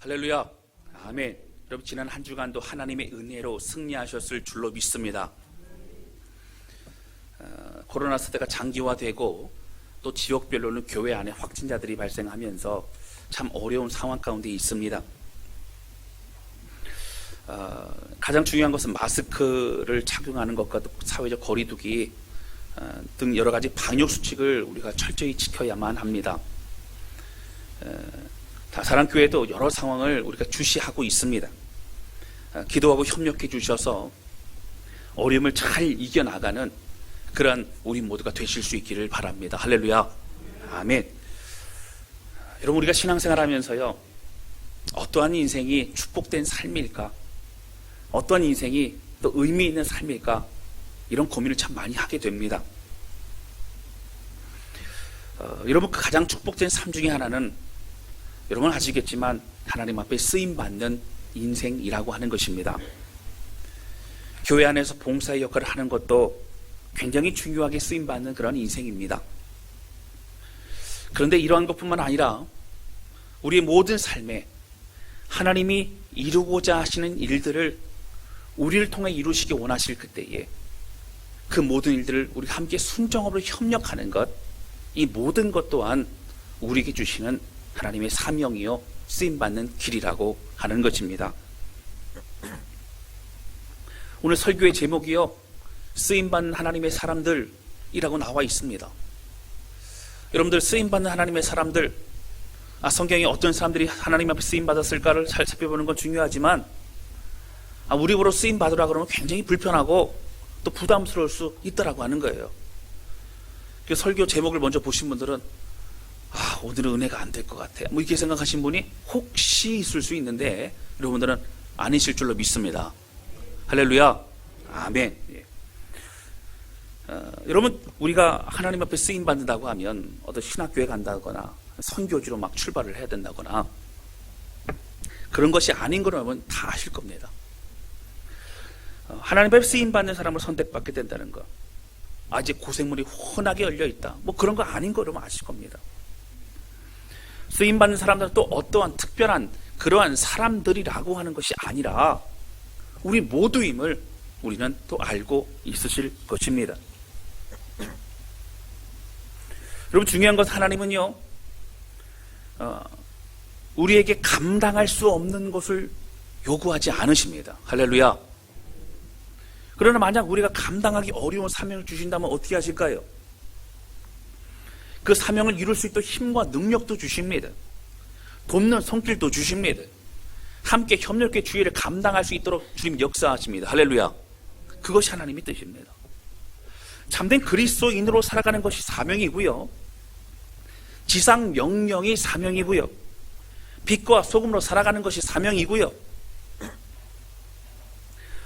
할렐루야. 아멘. 여러분, 지난 한 주간도 하나님의 은혜로 승리하셨을 줄로 믿습니다. 코로나 사태가 장기화되고 또 지역별로는 교회 안에 확진자들이 발생하면서 참 어려운 상황 가운데 있습니다. 가장 중요한 것은 마스크를 착용하는 것과 사회적 거리두기 등 여러 가지 방역 수칙을 우리가 철저히 지켜야만 합니다. 사랑교회도 여러 상황을 우리가 주시하고 있습니다. 기도하고 협력해 주셔서 어려움을 잘 이겨나가는 그런 우리 모두가 되실 수 있기를 바랍니다. 할렐루야. 아멘. 여러분, 우리가 신앙생활 하면서요, 어떠한 인생이 축복된 삶일까? 어떠한 인생이 또 의미 있는 삶일까? 이런 고민을 참 많이 하게 됩니다. 여러분, 그 가장 축복된 삶 중에 하나는 여러분 아시겠지만 하나님 앞에 쓰임받는 인생이라고 하는 것입니다. 교회 안에서 봉사의 역할을 하는 것도 굉장히 중요하게 쓰임받는 그런 인생입니다. 그런데 이러한 것뿐만 아니라 우리의 모든 삶에 하나님이 이루고자 하시는 일들을 우리를 통해 이루시기 원하실 그때에 그 모든 일들을 우리가 함께 순종으로 협력하는 것, 이 모든 것 또한 우리에게 주시는 하나님의 사명이요 쓰임받는 길이라고 하는 것입니다. 오늘 설교의 제목이요 쓰임받는 하나님의 사람들이라고 나와 있습니다. 여러분들, 쓰임받는 하나님의 사람들, 성경에 어떤 사람들이 하나님 앞에 쓰임받았을까를 잘 살펴보는 건 중요하지만 우리 입으로 쓰임받으라 그러면 굉장히 불편하고 또 부담스러울 수 있더라고 하는 거예요. 그 설교 제목을 먼저 보신 분들은 오늘은 은혜가 안 될 것 같아, 이렇게 생각하신 분이 혹시 있을 수 있는데 여러분들은 아니실 줄로 믿습니다. 할렐루야. 아멘. 여러분, 우리가 하나님 앞에 쓰임받는다고 하면 어떤 신학교에 간다거나 선교지로 막 출발을 해야 된다거나 그런 것이 아닌 걸 여러분 다 아실 겁니다. 하나님 앞에 쓰임받는 사람을 선택받게 된다는 거, 이제 고생물이 훤하게 열려있다, 그런 거 아닌 거 여러분 아실 겁니다. 쓰임받는 사람들은 또 어떠한 특별한 그러한 사람들이라고 하는 것이 아니라 우리 모두임을 우리는 또 알고 있으실 것입니다. 여러분, 중요한 것은 하나님은요 우리에게 감당할 수 없는 것을 요구하지 않으십니다. 할렐루야. 그러나 만약 우리가 감당하기 어려운 사명을 주신다면 어떻게 하실까요? 그 사명을 이룰 수 있도록 힘과 능력도 주십니다. 돕는 손길도 주십니다. 함께 협력해 주의를 감당할 수 있도록 주님 역사하십니다. 할렐루야. 그것이 하나님의 뜻입니다. 참된 그리스도인으로 살아가는 것이 사명이고요, 지상 명령이 사명이고요, 빛과 소금으로 살아가는 것이 사명이고요,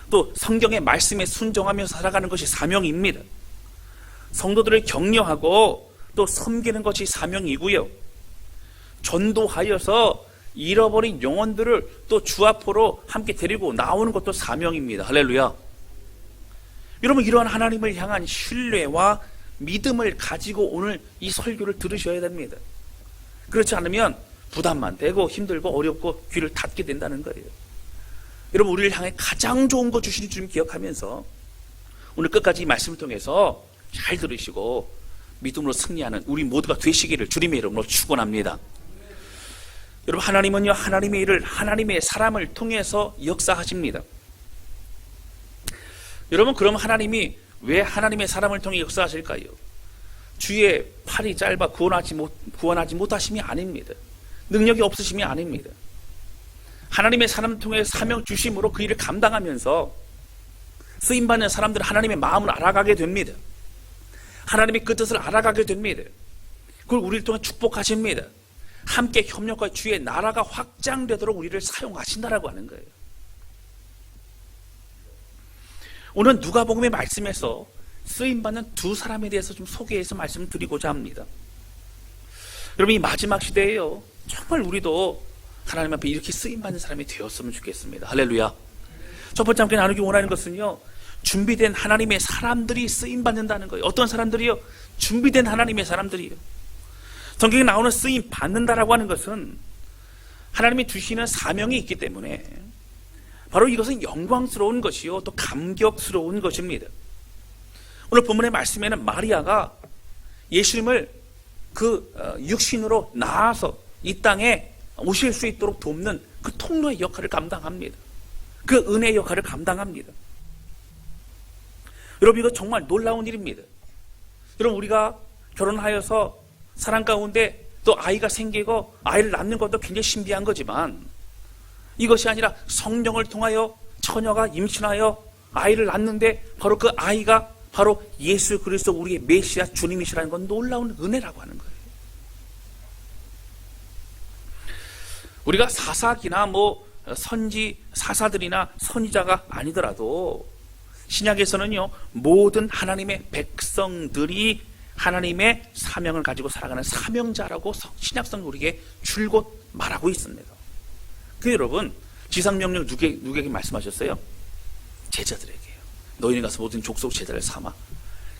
또 성경의 말씀에 순종하면서 살아가는 것이 사명입니다. 성도들을 격려하고 또 섬기는 것이 사명이고요, 전도하여서 잃어버린 영혼들을 또 주 앞으로 함께 데리고 나오는 것도 사명입니다. 할렐루야. 여러분, 이러한 하나님을 향한 신뢰와 믿음을 가지고 오늘 이 설교를 들으셔야 됩니다. 그렇지 않으면 부담만 되고 힘들고 어렵고 귀를 닫게 된다는 거예요. 여러분, 우리를 향해 가장 좋은 거 주신 주님 기억하면서 오늘 끝까지 이 말씀을 통해서 잘 들으시고 믿음으로 승리하는 우리 모두가 되시기를 주님의 이름으로 축원합니다. 여러분, 하나님은요 하나님의 일을 하나님의 사람을 통해서 역사하십니다. 여러분, 그럼 하나님이 왜 하나님의 사람을 통해 역사하실까요? 주의 팔이 짧아 구원하지 못하심이 아닙니다. 능력이 없으심이 아닙니다. 하나님의 사람을 통해 사명 주심으로 그 일을 감당하면서 쓰임받는 사람들은 하나님의 마음을 알아가게 됩니다. 하나님의 그 뜻을 알아가게 됩니다. 그걸 우리를 통해 축복하십니다. 함께 협력과 주의 나라가 확장되도록 우리를 사용하신다라고 하는 거예요. 오늘 누가복음의 말씀에서 쓰임받는 두 사람에 대해서 좀 소개해서 말씀을 드리고자 합니다. 여러분, 이 마지막 시대에요 정말 우리도 하나님 앞에 이렇게 쓰임받는 사람이 되었으면 좋겠습니다. 할렐루야. 첫 번째 함께 나누기 원하는 것은요, 준비된 하나님의 사람들이 쓰임받는다는 거예요. 어떤 사람들이요? 준비된 하나님의 사람들이요. 성경에 나오는 쓰임 받는다라고 하는 것은 하나님이 주시는 사명이 있기 때문에 바로 이것은 영광스러운 것이요 또 감격스러운 것입니다. 오늘 본문의 말씀에는 마리아가 예수님을 그 육신으로 낳아서 이 땅에 오실 수 있도록 돕는 그 통로의 역할을 감당합니다. 그 은혜의 역할을 감당합니다. 여러분, 이거 정말 놀라운 일입니다. 여러분, 우리가 결혼하여서 사랑 가운데 또 아이가 생기고 아이를 낳는 것도 굉장히 신비한 거지만 이것이 아니라 성령을 통하여 처녀가 임신하여 아이를 낳는데 바로 그 아이가 바로 예수 그리스도 우리의 메시아 주님이시라는 건 놀라운 은혜라고 하는 거예요. 우리가 사사기나 선지 사사들이나 선지자가 아니더라도 신약에서는요, 모든 하나님의 백성들이 하나님의 사명을 가지고 살아가는 사명자라고 신약성이 우리에게 줄곧 말하고 있습니다. 그 여러분, 지상명령 누구에게 말씀하셨어요? 제자들에게요. 너희는 가서 모든 족속 제자를 삼아.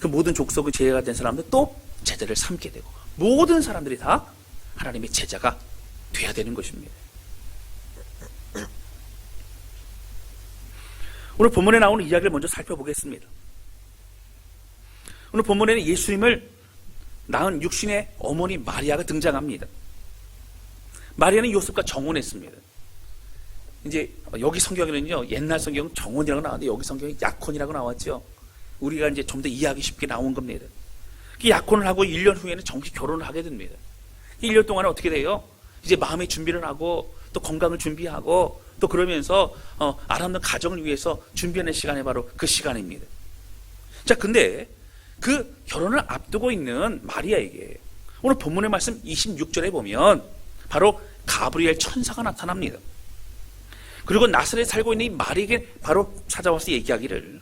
그 모든 족속의 제자가 된 사람들 또 제자를 삼게 되고 모든 사람들이 다 하나님의 제자가 돼야 되는 것입니다. 오늘 본문에 나오는 이야기를 먼저 살펴보겠습니다. 오늘 본문에는 예수님을 낳은 육신의 어머니 마리아가 등장합니다. 마리아는 요셉과 정혼했습니다. 이제 여기 성경에는요, 옛날 성경은 정혼이라고 나왔는데 여기 성경에 약혼이라고 나왔죠. 우리가 이제 좀 더 이해하기 쉽게 나온 겁니다. 그 약혼을 하고 1년 후에는 정식 결혼을 하게 됩니다. 1년 동안은 어떻게 돼요? 이제 마음의 준비를 하고 또 건강을 준비하고 또 그러면서 아름다운 가정을 위해서 준비하는 시간이 바로 그 시간입니다. 자, 근데 그 결혼을 앞두고 있는 마리아에게 오늘 본문의 말씀 26절에 보면 바로 가브리엘 천사가 나타납니다. 그리고 나사렛에 살고 있는 이 마리아에게 바로 찾아와서 얘기하기를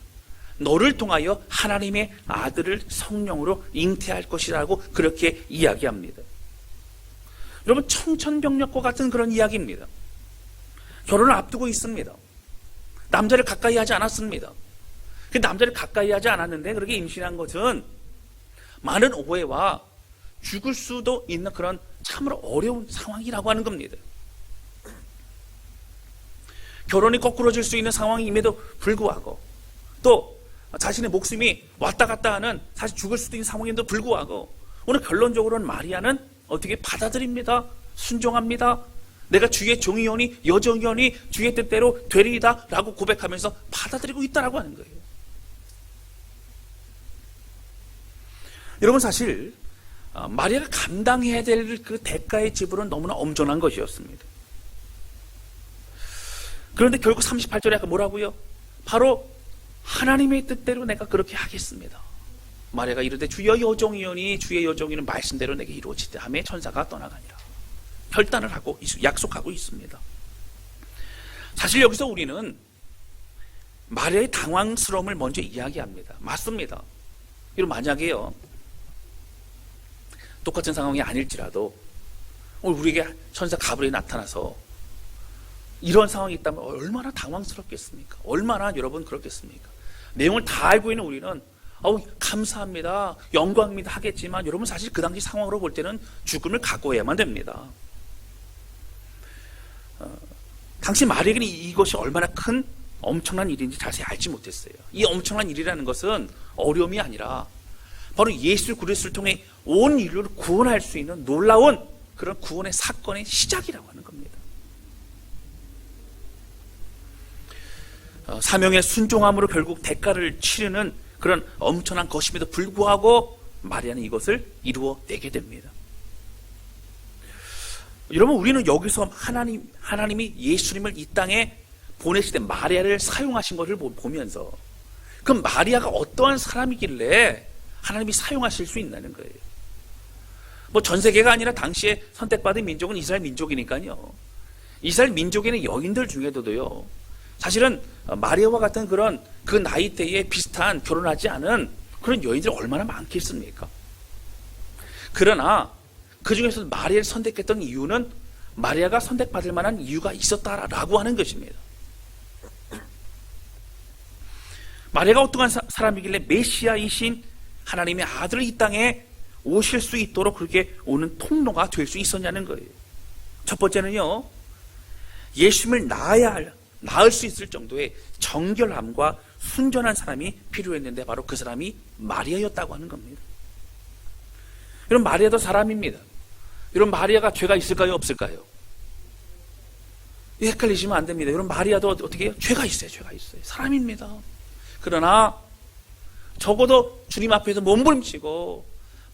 너를 통하여 하나님의 아들을 성령으로 잉태할 것이라고 그렇게 이야기합니다. 여러분, 청천벽력과 같은 그런 이야기입니다. 결혼을 앞두고 있습니다. 남자를 가까이 하지 않았습니다. 그 남자를 가까이 하지 않았는데 그렇게 임신한 것은 많은 오해와 죽을 수도 있는 그런 참으로 어려운 상황이라고 하는 겁니다. 결혼이 거꾸로질 수 있는 상황임에도 불구하고 또 자신의 목숨이 왔다 갔다 하는 사실 죽을 수도 있는 상황임에도 불구하고 오늘 결론적으로는 마리아는 어떻게 받아들입니다. 순종합니다. 내가 주의 종이오니 여종이오니 주의 뜻대로 되리이다 라고 고백하면서 받아들이고 있다라고 하는 거예요. 여러분, 사실 마리아가 감당해야 될 그 대가의 지불은 너무나 엄청난 것이었습니다. 그런데 결국 38절에 아까 뭐라고요? 바로 하나님의 뜻대로 내가 그렇게 하겠습니다. 마리아가 이르되 주여 여종이오니 주의 여종이는 말씀대로 내게 이루어지되 하며 천사가 떠나가니라. 결단을 하고 약속하고 있습니다. 사실 여기서 우리는 마리아의 당황스러움을 먼저 이야기합니다. 맞습니다. 이런 만약에요, 똑같은 상황이 아닐지라도 오늘 우리에게 천사 가브리엘이 나타나서 이런 상황이 있다면 얼마나 당황스럽겠습니까? 얼마나 여러분 그렇겠습니까? 내용을 다 알고 있는 우리는 감사합니다, 영광입니다 하겠지만 여러분, 사실 그 당시 상황으로 볼 때는 죽음을 각오해야만 됩니다. 당시 마리아에게는 이것이 얼마나 큰 엄청난 일인지 자세히 알지 못했어요. 이 엄청난 일이라는 것은 어려움이 아니라 바로 예수 그리스도를 통해 온 인류를 구원할 수 있는 놀라운 그런 구원의 사건의 시작이라고 하는 겁니다. 사명의 순종함으로 결국 대가를 치르는 그런 엄청난 것임에도 불구하고 마리아는 이것을 이루어내게 됩니다. 여러분, 우리는 여기서 하나님이 예수님을 이 땅에 보내실 때 마리아를 사용하신 것을 보면서 그 마리아가 어떠한 사람이길래 하나님이 사용하실 수 있다는 거예요. 전 세계가 아니라 당시에 선택받은 민족은 이스라엘 민족이니까요. 이스라엘 민족에는 여인들 중에도요, 사실은 마리아와 같은 그런 그 나이대에 비슷한 결혼하지 않은 그런 여인들이 얼마나 많겠습니까? 그러나 그 중에서 마리아를 선택했던 이유는 마리아가 선택받을 만한 이유가 있었다라고 하는 것입니다. 마리아가 어떠한 사람이길래 메시아이신 하나님의 아들을 이 땅에 오실 수 있도록 그렇게 오는 통로가 될 수 있었냐는 거예요. 첫 번째는요, 예수님을 낳을 수 있을 정도의 정결함과 순전한 사람이 필요했는데 바로 그 사람이 마리아였다고 하는 겁니다. 이런 마리아도 사람입니다. 이런 마리아가 죄가 있을까요, 없을까요? 헷갈리시면 안 됩니다. 이런 마리아도 어떻게 해요? 죄가 있어요. 사람입니다. 그러나 적어도 주님 앞에서 몸부림치고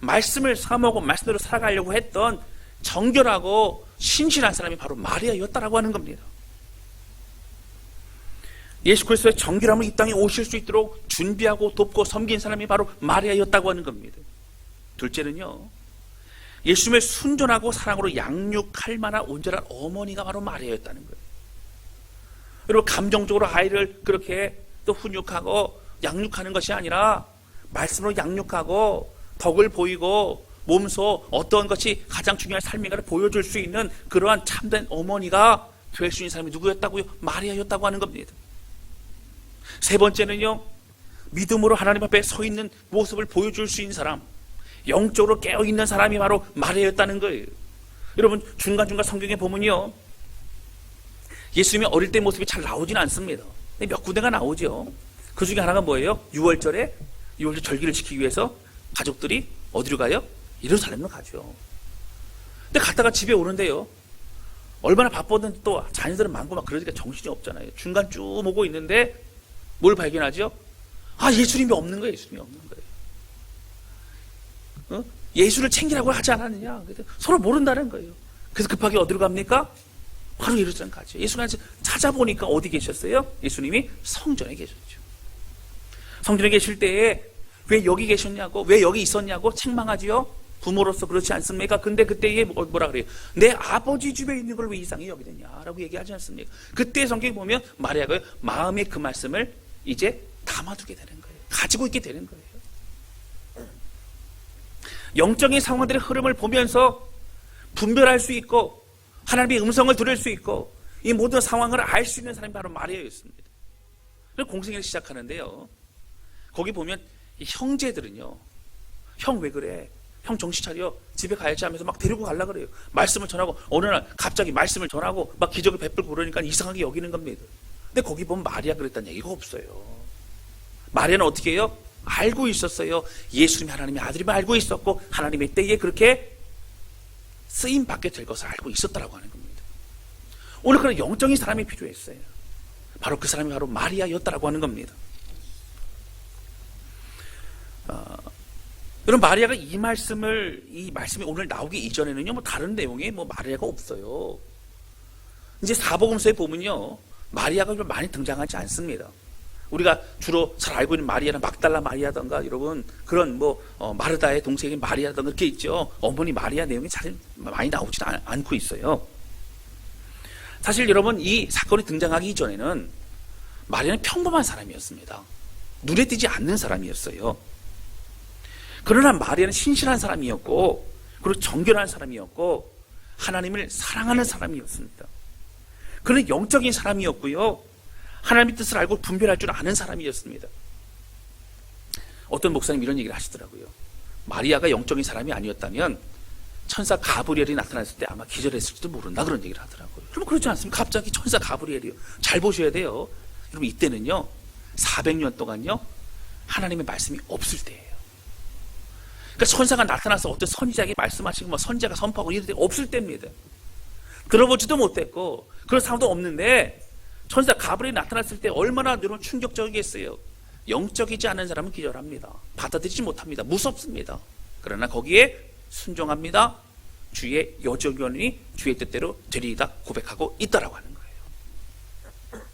말씀을 사모하고 말씀대로 살아가려고 했던 정결하고 신실한 사람이 바로 마리아였다라고 하는 겁니다. 예수 그리스도의 정결함을 이 땅에 오실 수 있도록 준비하고 돕고 섬긴 사람이 바로 마리아였다고 하는 겁니다. 둘째는요, 예수님을 순전하고 사랑으로 양육할 만한 온전한 어머니가 바로 마리아였다는 거예요. 여러분, 감정적으로 아이를 그렇게 또 훈육하고 양육하는 것이 아니라 말씀으로 양육하고 덕을 보이고 몸소 어떤 것이 가장 중요한 삶인가를 보여줄 수 있는 그러한 참된 어머니가 될 수 있는 사람이 누구였다고요? 마리아였다고 하는 겁니다. 세 번째는요, 믿음으로 하나님 앞에 서 있는 모습을 보여줄 수 있는 사람, 영적으로 깨어있는 사람이 바로 마리아였다는 거예요. 여러분, 중간중간 성경에 보면요, 예수님이 어릴 때 모습이 잘 나오진 않습니다. 몇 군데가 나오죠. 그 중에 하나가 뭐예요? 6월절 절기를 지키기 위해서 가족들이 어디로 가요? 예루살렘으로 가죠. 근데 갔다가 집에 오는데요, 얼마나 바빴는지 또 자녀들은 많고 막 그러니까 정신이 없잖아요. 중간 쭉 오고 있는데 뭘 발견하죠? 예수님이 없는 거예요. 예수를 챙기라고 하지 않았느냐? 서로 모른다는 거예요. 그래서 급하게 어디로 갑니까? 바로 예루살렘 가죠. 예수가 찾아보니까 어디 계셨어요? 예수님이 성전에 계셨죠. 성전에 계실 때에 왜 여기 계셨냐고, 왜 여기 있었냐고 책망하지요? 부모로서 그렇지 않습니까? 근데 그때에 뭐라 그래요? 내 아버지 집에 있는 걸 왜 이상히 여기느냐라고 얘기하지 않습니까? 그때 성경에 보면 마리아가 마음에 그 말씀을 이제 담아두게 되는 거예요. 가지고 있게 되는 거예요. 영적인 상황들의 흐름을 보면서 분별할 수 있고 하나님의 음성을 들을 수 있고 이 모든 상황을 알 수 있는 사람이 바로 마리아였습니다. 그래서 공생애를 시작하는데요, 거기 보면 이 형제들은요, 형 왜 그래? 형 정신 차려. 집에 가야지 하면서 막 데리고 가려고 그래요. 말씀을 전하고 어느 날 갑자기 말씀을 전하고 막 기적을 베풀고 그러니까 이상하게 여기는 겁니다. 근데 거기 보면 마리아 그랬다는 얘기가 없어요. 마리아는 어떻게 해요? 알고 있었어요. 예수님이 하나님의 아들임을 알고 있었고 하나님의 때에 그렇게 쓰임받게 될 것을 알고 있었다라고 하는 겁니다. 오늘 그런 영적인 사람이 필요했어요. 바로 그 사람이 바로 마리아였다라고 하는 겁니다. 여러분, 마리아가 이 말씀이 오늘 나오기 이전에는요, 뭐 다른 내용에 뭐 마리아가 없어요. 이제 사복음서에 보면요, 마리아가 좀 많이 등장하지 않습니다. 우리가 주로 잘 알고 있는 마리아는 막달라 마리아던가 여러분 그런 마르다의 동생인 마리아던가 이렇게 있죠. 어머니 마리아 내용이 잘 많이 나오지 않고 있어요. 사실 여러분, 이 사건이 등장하기 이전에는 마리아는 평범한 사람이었습니다. 눈에 띄지 않는 사람이었어요. 그러나 마리아는 신실한 사람이었고 그리고 정결한 사람이었고 하나님을 사랑하는 사람이었습니다. 그는 영적인 사람이었고요, 하나님의 뜻을 알고 분별할 줄 아는 사람이었습니다. 어떤 목사님 이런 얘기를 하시더라고요. 마리아가 영적인 사람이 아니었다면 천사 가브리엘이 나타났을 때 아마 기절했을지도 모른다, 그런 얘기를 하더라고요. 여러분, 그렇지 않습니까? 갑자기 천사 가브리엘이요. 잘 보셔야 돼요. 여러분, 이때는요 400년 동안요 하나님의 말씀이 없을 때예요. 그러니까 천사가 나타나서 어떤 선지자에게 말씀하시고 뭐 선지자가 선포하고 이럴 때 없을 때입니다. 들어보지도 못했고 그런 상황도 없는데 천사 가브리엘이 나타났을 때 얼마나 여러분 충격적이겠어요. 영적이지 않은 사람은 기절합니다. 받아들이지 못합니다. 무섭습니다. 그러나 거기에 순종합니다. 주의 여정견이 주의 뜻대로 되리이다 고백하고 있다라고 하는 거예요.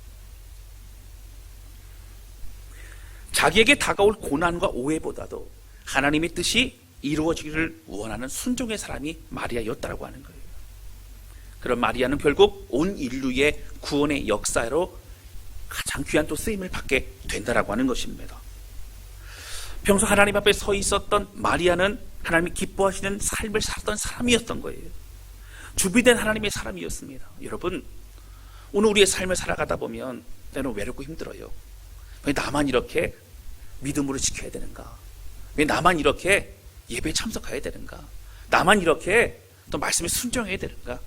자기에게 다가올 고난과 오해보다도 하나님의 뜻이 이루어지기를 원하는 순종의 사람이 마리아였다라고 하는 거예요. 그런 마리아는 결국 온 인류의 구원의 역사로 가장 귀한 또 쓰임을 받게 된다라고 하는 것입니다. 평소 하나님 앞에 서 있었던 마리아는 하나님이 기뻐하시는 삶을 살았던 사람이었던 거예요. 주비된 하나님의 사람이었습니다. 여러분, 오늘 우리의 삶을 살아가다 보면 때로는 외롭고 힘들어요. 왜 나만 이렇게 믿음으로 지켜야 되는가? 왜 나만 이렇게 예배에 참석해야 되는가? 나만 이렇게 또 말씀에 순종해야 되는가?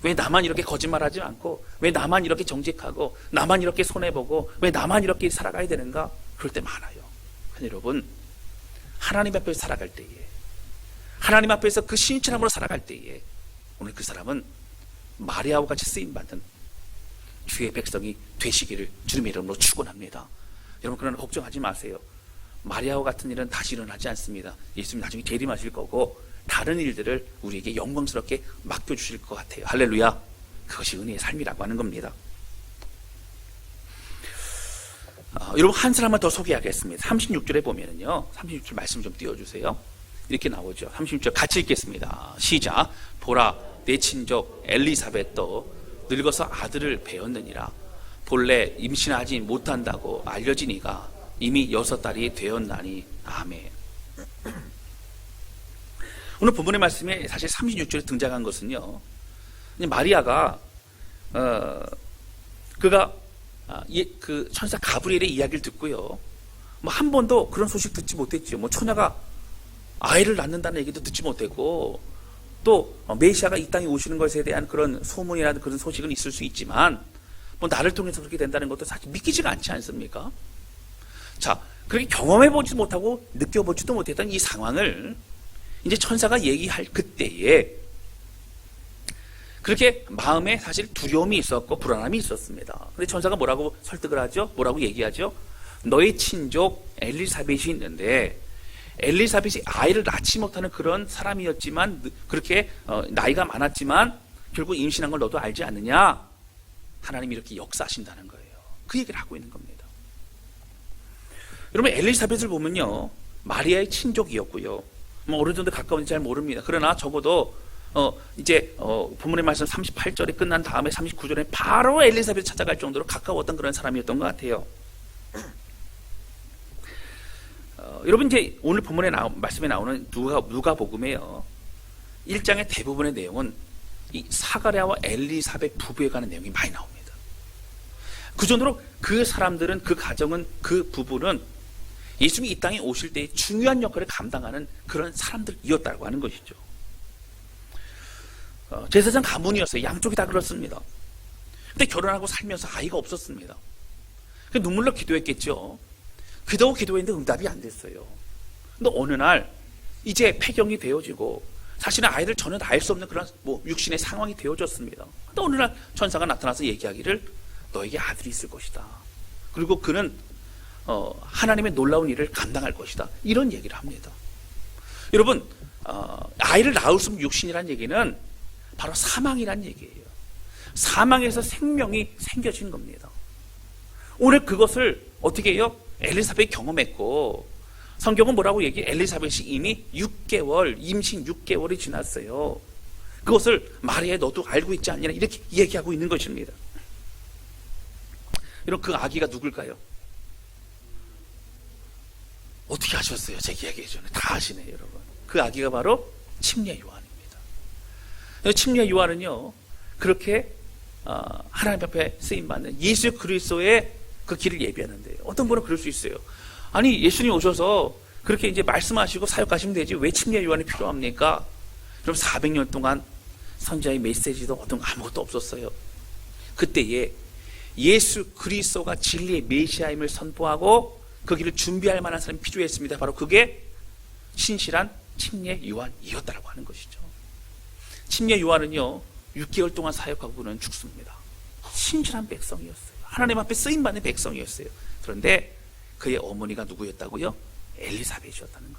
왜 나만 이렇게 거짓말하지 않고, 왜 나만 이렇게 정직하고, 나만 이렇게 손해보고, 왜 나만 이렇게 살아가야 되는가? 그럴 때 많아요. 여러분, 하나님 앞에서 살아갈 때에, 하나님 앞에서 그 신실함으로 살아갈 때에 오늘 그 사람은 마리아와 같이 쓰임받는 주의 백성이 되시기를 주님의 이름으로 축원합니다. 여러분, 그러나 걱정하지 마세요. 마리아와 같은 일은 다시 일어나지 않습니다. 예수님 나중에 재림하실 거고 다른 일들을 우리에게 영광스럽게 맡겨주실 것 같아요. 할렐루야. 그것이 은혜의 삶이라고 하는 겁니다. 여러분, 한 사람만 더 소개하겠습니다. 36절에 보면은요, 36절 말씀 좀 띄워주세요. 이렇게 나오죠. 36절 같이 읽겠습니다. 시작. 보라, 내 친족 엘리사벳도 늙어서 아들을 배었느니라. 본래 임신하지 못한다고 알려지니가 이미 6달이 되었나니. 아멘. 오늘 본문의 말씀에 사실 36절에 등장한 것은요, 마리아가 그가 그 천사 가브리엘의 이야기를 듣고요, 뭐 한 번도 그런 소식 듣지 못했죠. 뭐 처녀가 아이를 낳는다는 얘기도 듣지 못했고, 또 메시아가 이 땅에 오시는 것에 대한 그런 소문이라든 그런 소식은 있을 수 있지만, 뭐 나를 통해서 그렇게 된다는 것도 사실 믿기지가 않지 않습니까? 자, 그렇게 경험해보지도 못하고 느껴보지도 못했던 이 상황을 이제 천사가 얘기할 그때에 그렇게 마음에 사실 두려움이 있었고 불안함이 있었습니다. 근데 천사가 뭐라고 설득을 하죠? 뭐라고 얘기하죠? 너의 친족 엘리사벳이 있는데, 엘리사벳이 아이를 낳지 못하는 그런 사람이었지만, 그렇게 나이가 많았지만 결국 임신한 걸 너도 알지 않느냐? 하나님이 이렇게 역사하신다는 거예요. 그 얘기를 하고 있는 겁니다. 여러분, 엘리사벳을 보면요, 마리아의 친족이었고요, 뭐 어느 정도 가까운지 잘 모릅니다. 그러나 적어도 이제 본문의 말씀 38절이 끝난 다음에 39절에 바로 엘리사벳을 찾아갈 정도로 가까웠던 그런 사람이었던 것 같아요. 여러분, 이제 오늘 본문에 말씀에 나오는 누가복음에요, 1장의 대부분의 내용은 이 사가랴와 엘리사벳 부부에 관한 내용이 많이 나옵니다. 그 정도로 그 사람들은, 그 가정은, 그 부부는 예수님이 이 땅에 오실 때 중요한 역할을 감당하는 그런 사람들이었다고 하는 것이죠. 제사장 가문이었어요. 양쪽이 다 그렇습니다. 근데 결혼하고 살면서 아이가 없었습니다. 눈물로 기도했겠죠. 기도하고 기도했는데 응답이 안 됐어요. 근데 어느 날 이제 폐경이 되어지고 사실은 아이를 전혀 낳을 수 없는 그런 육신의 상황이 되어졌습니다. 근데 어느 날 천사가 나타나서 얘기하기를 너에게 아들이 있을 것이다. 그리고 그는 하나님의 놀라운 일을 감당할 것이다. 이런 얘기를 합니다. 여러분, 아이를 낳을 수 없는 육신이란 얘기는 바로 사망이란 얘기예요. 사망에서 생명이 생겨진 겁니다. 오늘 그것을 어떻게 해요? 엘리사벳이 경험했고, 성경은 뭐라고 얘기해? 엘리사벳이 이미 6개월, 임신 6개월이 지났어요. 그것을 마리아 너도 알고 있지 않느냐, 이렇게 얘기하고 있는 것입니다. 여러분, 그 아기가 누굴까요? 어떻게 아셨어요? 제 이야기해 전에 다 아시네요, 여러분. 그 아기가 바로 침례 요한입니다. 침례 요한은요, 그렇게 하나님 앞에 쓰임받는 예수 그리스도의 그 길을 예비하는데, 어떤 분은 그럴 수 있어요. 아니, 예수님 오셔서 그렇게 이제 말씀하시고 사역하시면 되지 왜 침례 요한이 필요합니까? 그럼 400년 동안 선지자의 메시지도 어떤 아무것도 없었어요. 그때에 예수 그리스도가 진리의 메시아임을 선포하고 그 길을 준비할 만한 사람이 필요했습니다. 바로 그게 신실한 침례 요한이었다라고 하는 것이죠. 침례 요한은요, 6개월 동안 사역하고는 죽습니다. 신실한 백성이었어요. 하나님 앞에 쓰임받는 백성이었어요. 그런데 그의 어머니가 누구였다고요? 엘리사벳이었다는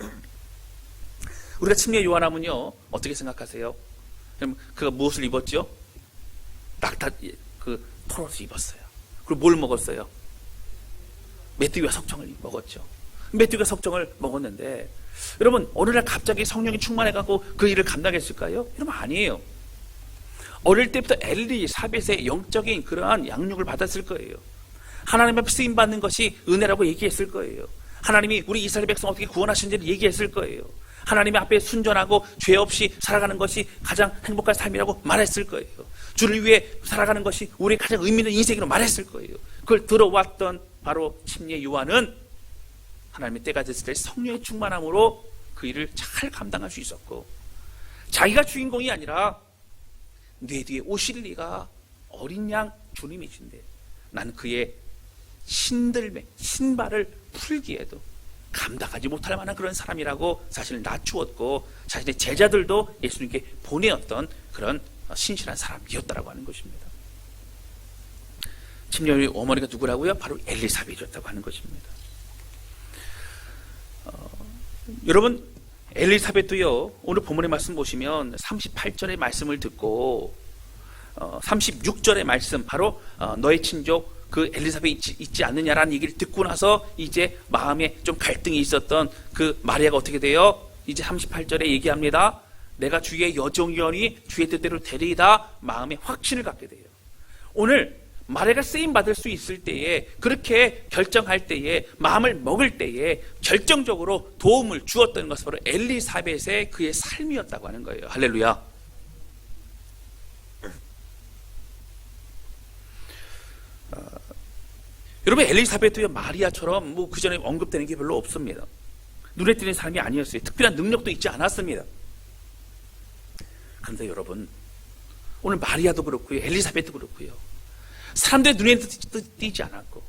거예요. 우리가 침례 요한하면요, 어떻게 생각하세요? 그럼 그가 무엇을 입었죠? 포롯을 입었어요. 그리고 뭘 먹었어요? 메뚜기와 석청을 먹었죠. 메뚜기와 석청을 먹었는데, 여러분, 어느 날 갑자기 성령이 충만해갖고 그 일을 감당했을까요? 여러분, 아니에요. 어릴 때부터 엘리사벳의 영적인 그러한 양육을 받았을 거예요. 하나님 앞에 쓰임받는 것이 은혜라고 얘기했을 거예요. 하나님이 우리 이스라엘 백성 어떻게 구원하신지를 얘기했을 거예요. 하나님 앞에 순전하고 죄 없이 살아가는 것이 가장 행복한 삶이라고 말했을 거예요. 주를 위해 살아가는 것이 우리의 가장 의미 있는 인생이라고 말했을 거예요. 그걸 들어왔던 바로 침례 요한은 하나님의 때가 됐을 때 성령의 충만함으로 그 일을 잘 감당할 수 있었고, 자기가 주인공이 아니라 내 뒤에 오실 리가 어린 양 주님이신데 나는 그의 신들매 신발을 풀기에도 감당하지 못할 만한 그런 사람이라고 자신을 낮추었고 자신의 제자들도 예수님께 보내었던 그런 신실한 사람이었다라고 하는 것입니다. 침례의 어머니가 누구라고요? 바로 엘리사벳이었다고 하는 것입니다. 여러분 엘리사벳도요, 오늘 본문의 말씀 보시면 38절의 말씀을 듣고 36절의 말씀, 바로 너의 친족 그 엘리사벳 있지 않느냐라는 얘기를 듣고 나서 이제 마음에 좀 갈등이 있었던 그 마리아가 어떻게 돼요? 이제 38절에 얘기합니다. 내가 주의 여종이오니 주의 뜻대로 되리이다. 마음에 확신을 갖게 돼요. 오늘 마리아가 쓰임 받을 수 있을 때에, 그렇게 결정할 때에, 마음을 먹을 때에 결정적으로 도움을 주었던 것은 바로 엘리사벳의 그의 삶이었다고 하는 거예요. 할렐루야. 여러분 엘리사벳도요 마리아처럼 뭐 그 전에 언급되는 게 별로 없습니다. 눈에 띄는 사람이 아니었어요. 특별한 능력도 있지 않았습니다. 그런데 여러분 오늘 마리아도 그렇고요, 엘리사벳도 그렇고요, 사람들의 눈에는 띄지 않았고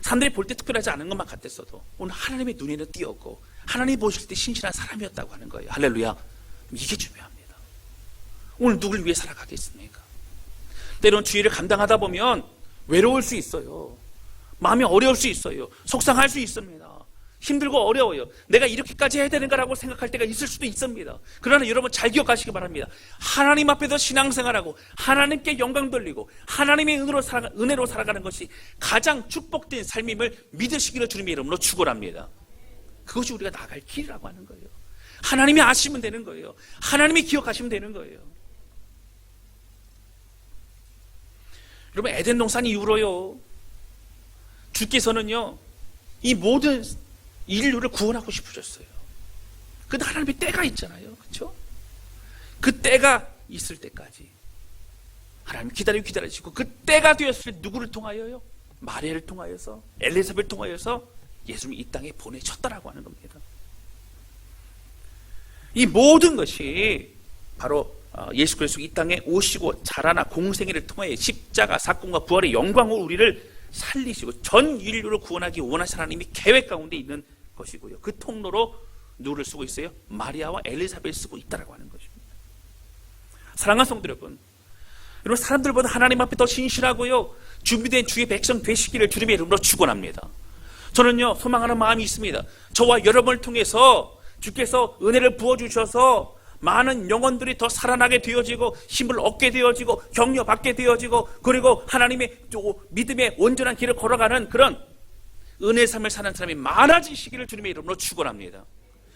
사람들이 볼 때 특별하지 않은 것만 같았어도 오늘 하나님의 눈에는 띄었고 하나님이 보실 때 신실한 사람이었다고 하는 거예요. 할렐루야. 이게 중요합니다. 오늘 누굴 위해 살아가겠습니까? 때론 주의를 감당하다 보면 외로울 수 있어요. 마음이 어려울 수 있어요. 속상할 수 있습니다. 힘들고 어려워요. 내가 이렇게까지 해야 되는가라고 생각할 때가 있을 수도 있습니다. 그러나 여러분 잘 기억하시기 바랍니다. 하나님 앞에서 신앙생활하고 하나님께 영광 돌리고 하나님의 은혜로 살아가는 것이 가장 축복된 삶임을 믿으시기를 주님의 이름으로 축원합니다. 그것이 우리가 나갈 길이라고 하는 거예요. 하나님이 아시면 되는 거예요. 하나님이 기억하시면 되는 거예요. 여러분 에덴 동산 이후로요, 주께서는요 이 모든 인류를 구원하고 싶으셨어요. 근데 하나님의 때가 있잖아요, 그렇죠? 그 때가 있을 때까지 하나님 기다리시고 그 때가 되었을 때 누구를 통하여요? 마리아를 통하여서, 엘리사벳을 통하여서 예수님이 이 땅에 보내셨다라고 하는 겁니다. 이 모든 것이 바로 예수 그리스도 이 땅에 오시고 자라나 공생애를 통하여 십자가 사건과 부활의 영광으로 우리를 살리시고 전 인류를 구원하기 원하시는 하나님이 계획 가운데 있는 것이고요. 그 통로로 누구를 쓰고 있어요? 마리아와 엘리사벳을 쓰고 있다라고 하는 것입니다. 사랑하는 성도 여러분, 여러분 사람들보다 하나님 앞에 더 신실하고요 준비된 주의 백성 되시기를 주님의 이름으로 축원합니다. 저는요 소망하는 마음이 있습니다. 저와 여러분을 통해서 주께서 은혜를 부어주셔서 많은 영혼들이 더 살아나게 되어지고 힘을 얻게 되어지고 격려받게 되어지고 그리고 하나님의 믿음의 온전한 길을 걸어가는 그런 은혜의 삶을 사는 사람이 많아지시기를 주님의 이름으로 축원합니다.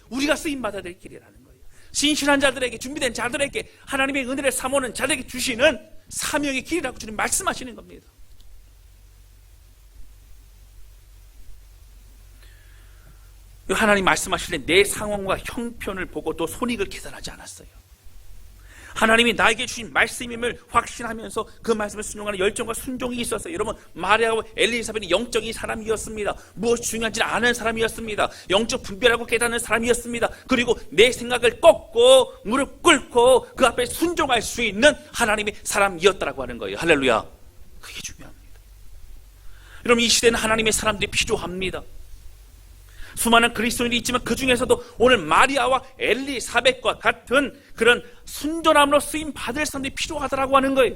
우리가 쓰임받아야 될 길이라는 거예요. 신실한 자들에게, 준비된 자들에게, 하나님의 은혜를 사모하는 자들에게 주시는 사명의 길이라고 주님 말씀하시는 겁니다. 하나님 말씀하실 때 내 상황과 형편을 보고 또 손익을 계산하지 않았어요. 하나님이 나에게 주신 말씀임을 확신하면서 그 말씀을 순종하는 열정과 순종이 있었어요. 여러분 마리아와 엘리사벳이 영적인 사람이었습니다. 무엇이 중요한지 아는 사람이었습니다. 영적 분별하고 깨닫는 사람이었습니다. 그리고 내 생각을 꺾고 무릎 꿇고 그 앞에 순종할 수 있는 하나님의 사람이었다라고 하는 거예요. 할렐루야. 그게 중요합니다. 여러분 이 시대는 하나님의 사람들이 필요합니다. 수많은 그리스도인이 있지만 그 중에서도 오늘 마리아와 엘리사벳과 같은 그런 순전함으로 쓰임 받을 사람들이 필요하다라고 하는 거예요.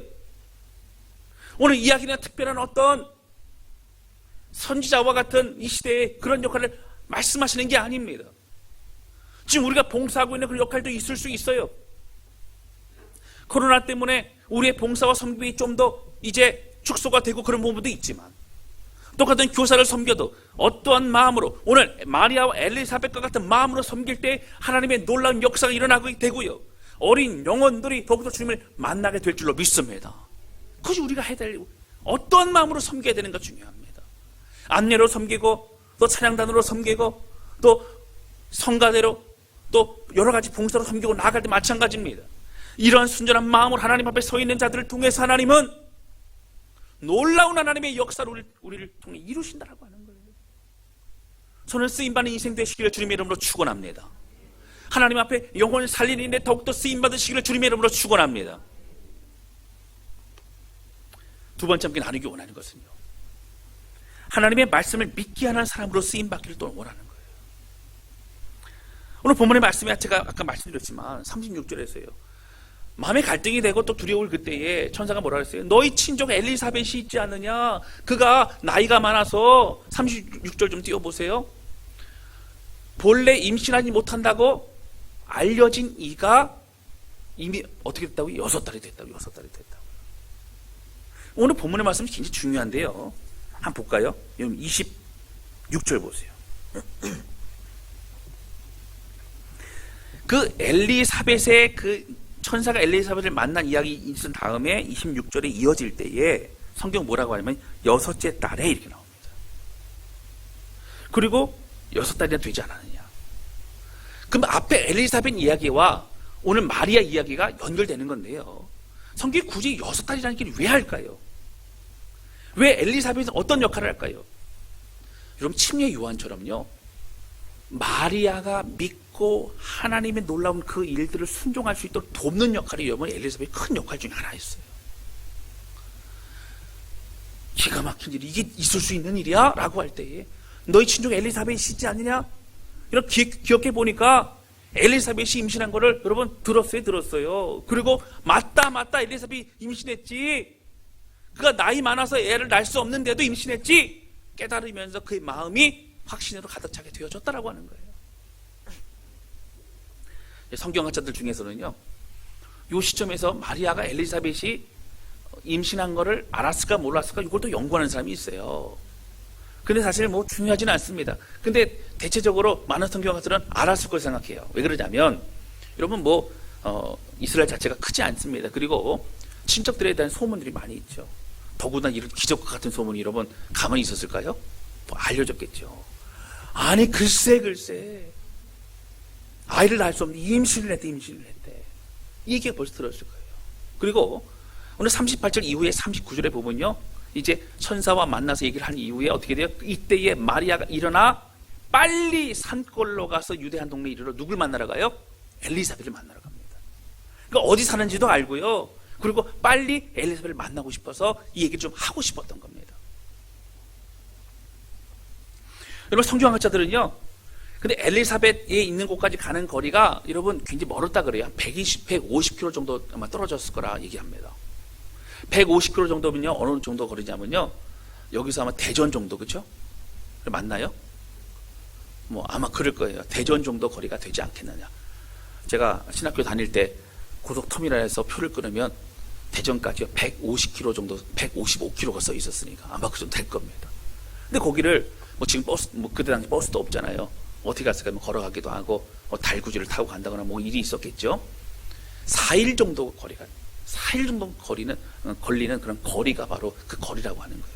오늘 이야기는 특별한 어떤 선지자와 같은 이 시대의 그런 역할을 말씀하시는 게 아닙니다. 지금 우리가 봉사하고 있는 그런 역할도 있을 수 있어요. 코로나 때문에 우리의 봉사와 섬김이 좀 더 이제 축소가 되고 그런 부분도 있지만 똑같은 교사를 섬겨도 어떠한 마음으로 오늘 마리아와 엘리사벳과 같은 마음으로 섬길 때 하나님의 놀라운 역사가 일어나게 되고요, 어린 영혼들이 더욱더 주님을 만나게 될 줄로 믿습니다. 그것이 우리가 해야 될 어떠한 마음으로 섬겨야 되는가 중요합니다. 안내로 섬기고 또 찬양단으로 섬기고 또 성가대로 또 여러 가지 봉사로 섬기고 나아갈 때 마찬가지입니다. 이러한 순전한 마음으로 하나님 앞에 서 있는 자들을 통해서 하나님은 놀라운 하나님의 역사를 우리를 통해 이루신다라고 하는 거예요. 저는 쓰임받는 인생 되시기를 주님의 이름으로 축원합니다. 하나님 앞에 영혼을 살리는 데 더욱더 쓰임받으시기를 주님의 이름으로 축원합니다. 두 번째 함께 나누기 원하는 것은요, 하나님의 말씀을 믿게 하는 사람으로 쓰임받기를 또 원하는 거예요. 오늘 본문의 말씀에 제가 아까 말씀드렸지만 36절에서요, 마음에 갈등이 되고 또 두려울 그때에 천사가 뭐라 그랬어요? 너희 친족 엘리사벳이 있지 않느냐? 그가 나이가 많아서 36절 좀 띄워보세요. 본래 임신하지 못한다고 알려진 이가 이미 어떻게 됐다고요? 6달이 됐다고요. 6달이 됐다고요. 오늘 본문의 말씀이 굉장히 중요한데요, 한번 볼까요? 여러분 26절 보세요. 그 엘리사벳의 그 천사가 엘리사벳을 만난 이야기 있은 다음에 26절에 이어질 때에 성경 뭐라고 하냐면 6째 달에 이렇게 나옵니다. 그리고 6달이나 되지 않았느냐. 그럼 앞에 엘리사벳 이야기와 오늘 마리아 이야기가 연결되는 건데요, 성경이 굳이 6달이라는 길을 왜 할까요? 왜 엘리사벳은 어떤 역할을 할까요? 여러분 침례 요한처럼요, 마리아가 믿고 하나님의 놀라운 그 일들을 순종할 수 있도록 돕는 역할이 여러분 엘리사벳의 큰 역할 중에 하나였어요. 기가 막힌 일이 이게 있을 수 있는 일이야? 라고 할 때에 너희 친족 엘리사벳이지 않느냐? 이렇게 기억해 보니까 엘리사벳이 임신한 거를 여러분 들었어요. 그리고 맞다 엘리사벳이 임신했지. 그가 나이 많아서 애를 낳을 수 없는데도 임신했지. 깨달으면서 그의 마음이 확신으로 가득 차게 되어졌다라고 하는 거예요. 성경학자들 중에서는요, 이 시점에서 마리아가 엘리사벳이 임신한 거를 알았을까 몰랐을까 이걸 또 연구하는 사람이 있어요. 근데 사실 뭐 중요하지는 않습니다. 근데 대체적으로 많은 성경학자들은 알았을 걸 생각해요. 왜 그러냐면 여러분 이스라엘 자체가 크지 않습니다. 그리고 친척들에 대한 소문들이 많이 있죠. 더구나 이런 기적과 같은 소문이 여러분 가만히 있었을까요? 뭐 알려졌겠죠. 아니 글쎄 아이를 낳을 수 없는데 임신을 했대. 이 얘기가 벌써 들었을 거예요. 그리고 오늘 38절 이후에 39절에 보면요, 이제 천사와 만나서 얘기를 한 이후에 어떻게 돼요? 이때에 마리아가 일어나 빨리 산골로 가서 유대 한 동네에 이르러 누굴 만나러 가요? 엘리사벳을 만나러 갑니다. 그러니까 어디 사는지도 알고요, 그리고 빨리 엘리사벳을 만나고 싶어서 이 얘기를 좀 하고 싶었던 겁니다. 여러분 성경학자들은요, 근데 엘리사벳에 있는 곳까지 가는 거리가 여러분 굉장히 멀었다 그래요. 150km 정도 아마 떨어졌을 거라 얘기합니다. 150km 정도면요, 어느 정도 거리냐면요, 여기서 아마 대전 정도, 그렇죠? 맞나요? 뭐 아마 그럴 거예요. 대전 정도 거리가 되지 않겠느냐. 제가 신학교 다닐 때 고속터미널에서 표를 끊으면 대전까지요 150km 정도, 155km가 써 있었으니까 아마 그 정도 될 겁니다. 근데 거기를 뭐 지금 버스, 그때 당시 버스도 없잖아요. 어떻게 갔을까? 뭐 걸어가기도 하고 달구지를 타고 간다거나 뭐 일이 있었겠죠. 4일 정도 걸리는 그런 거리가 바로 그 거리라고 하는 거예요.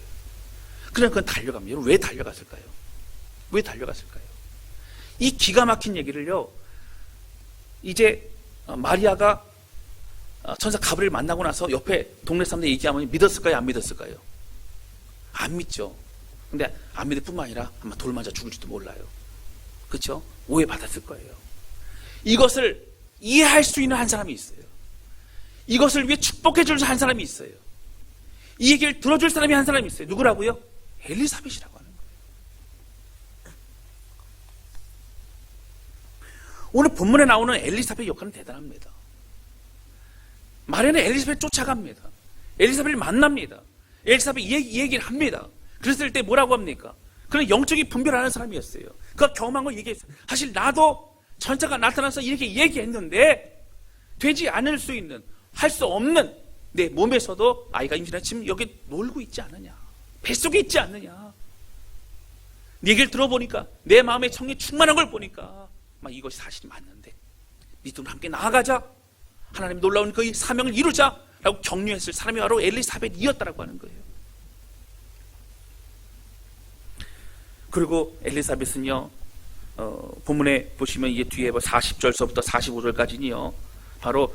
그냥 그건 달려갑니다. 여러분 왜 달려갔을까요? 이 기가 막힌 얘기를요, 이제 마리아가 천사 가브리엘 만나고 나서 옆에 동네 사람들 얘기하면 믿었을까요? 안 믿었을까요? 안 믿죠. 근데 안 믿을 뿐만 아니라 아마 돌 맞아 죽을지도 몰라요. 그렇죠? 오해받았을 거예요. 이것을 이해할 수 있는 한 사람이 있어요. 이것을 위해 축복해 줄 한 사람이 있어요. 이 얘기를 들어줄 사람이 한 사람이 있어요. 누구라고요? 엘리사벳이라고 하는 거예요. 오늘 본문에 나오는 엘리사벳의 역할은 대단합니다. 마리아는 엘리사벳 쫓아갑니다. 엘리사벳을 만납니다. 엘리사벳 이 얘기를 합니다. 그랬을 때 뭐라고 합니까? 그는 영적인 분별하는 사람이었어요. 그가 경험한 걸 얘기했어요. 사실 나도 천사가 나타나서 이렇게 얘기했는데 되지 않을 수 있는, 할 수 없는 내 몸에서도 아이가 임신한 지금 여기 놀고 있지 않느냐, 뱃속에 있지 않느냐. 네 얘기를 들어보니까 내 마음의 청이 충만한 걸 보니까 막 이것이 사실이 맞는데 믿음으로 함께 나아가자, 하나님 놀라운 그 사명을 이루자 라고 격려했을 사람이 바로 엘리사벳이었다라고 하는 거예요. 그리고 엘리사벳은요, 본문에 보시면 이게 뒤에 40절서부터 45절까지는요 바로